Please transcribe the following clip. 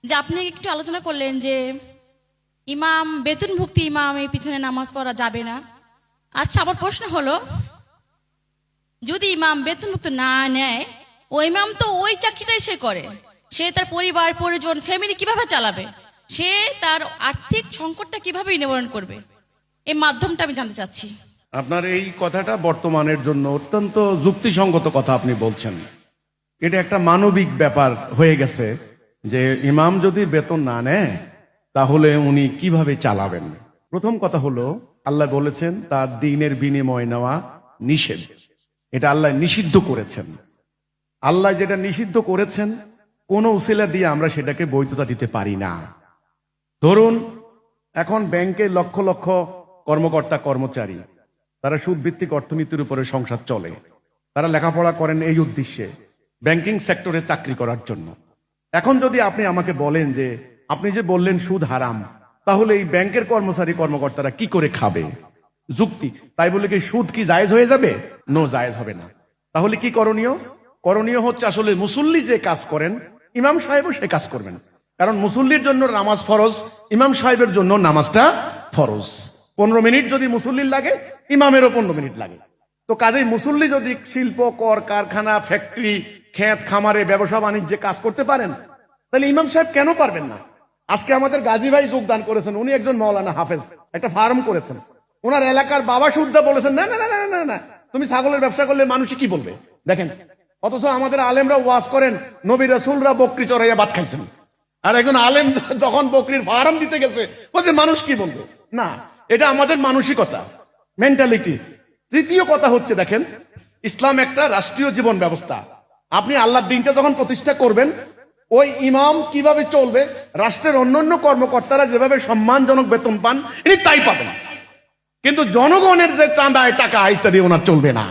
যে আপনি একটু আলোচনা করলেন যে ইমাম বেতনভুক্তি ইমামের পিছনে নামাজ পড়া যাবে না। আচ্ছা, আমার প্রশ্ন হলো, যদি ইমাম বেতনভুক্ত না নেয়, ওই ইমাম তো ওই চাকরিটাই সে করে, সে তার পরিবার পরিজন ফ্যামিলি কিভাবে চালাবে? সে তার আর্থিক সংকটটা কিভাবে নিবারণ করবে? এই মাধ্যমটা আমি জানতে চাচ্ছি। আপনার এই কথাটা বর্তমানের জন্য অত্যন্ত যুক্তিসঙ্গত কথা আপনি বলছেন। এটা একটা মানবিক ব্যাপার হয়ে গেছে যে ইমাম যদি বেতন না নেয় তাহলে উনি কিভাবে চালাবেন। প্রথম কথা হলো, আল্লাহ বলেছেন তার দিনের বিনিময় নেওয়া নিষেধ। এটা আল্লাহ নিষিদ্ধ করেছেন। আল্লাহ যেটা নিষিদ্ধ করেছেন কোনো উসিলা দিয়ে আমরা সেটাকে বৈধতা দিতে পারি না। ধরুন, এখন ব্যাংকে লক্ষ লক্ষ কর্মকর্তা কর্মচারী, তারা সুদভিত্তিক অর্থনীতির উপরে সংসার চলে, তারা লেখাপড়া করেন এই উদ্দেশ্যে ব্যাংকিং সেক্টরে চাকরি করার জন্য। এখন যদি আপনি আমাকে বলেন যে আপনি যে বললেন সুদ হারাম, তাহলে এই ব্যাংকের কর্মচারী কর্মকর্তারা কি করে খাবে? যুক্তি, তাই বলে কি সুদ কি জায়েজ হয়ে যাবে? নো, জায়েজ হবে না। তাহলে কি করণীয়? করণীয় হচ্ছে আসলে মুসল্লি যে কাজ করেন ইমাম সাহেবও সে কাজ করবেন। কারণ মুসল্লির জন্য নামাজ ফরজ, ইমাম সাহেবের জন্য নামাজটা ফরজ। 15 মিনিট যদি মুসল্লির লাগে, ইমামেরও 15 মিনিট লাগে। তো কাজেই মুসল্লি যদি শিল্প, কর কারখানা, ফ্যাক্টরি, ক্ষেত খামারে, ব্যবসা বাণিজ্যে কাজ করতে পারেন, তাহলে ইমাম সাহেব কেন পারবেন না? আজকে আমাদের গাজী ভাই যোগদান করেছেন, উনি একজন মাওলানা হাফেজ, একটা ফার্ম করেছেন। ওনার এলাকার বাবা সুদ্ধা বলেছেন না না না না না না, তুমি ছাগলের ব্যবসা করলে মানুষ কি বলবে। দেখেন, অথচ আমাদের আলেমরা ওয়াজ করেন নবী রাসূলরা বকরি চড়াইয়া ভাত খাইছেন, আর একজন আলেম যখন বকরির ফার্ম দিতে গেছে বলছে মানুষ কি বলবে। না, এটা আমাদের মানসিকতা, মেন্টালিটি। তৃতীয় কথা হচ্ছে, দেখেন, ইসলাম একটা রাষ্ট্রীয় জীবন ব্যবস্থা। আপনি আল্লাহর দিনটা যখন প্রতিষ্ঠা করবেন, ওই ইমাম কিভাবে চলবে, রাষ্ট্রের অন্যান্য কর্মকর্তারা যেভাবে সম্মানজনক বেতন পান ইনি তাই পাবেন, কিন্তু জনগণের যে চাঁদায় টাকা ইত্যাদি ওনার চলবে না।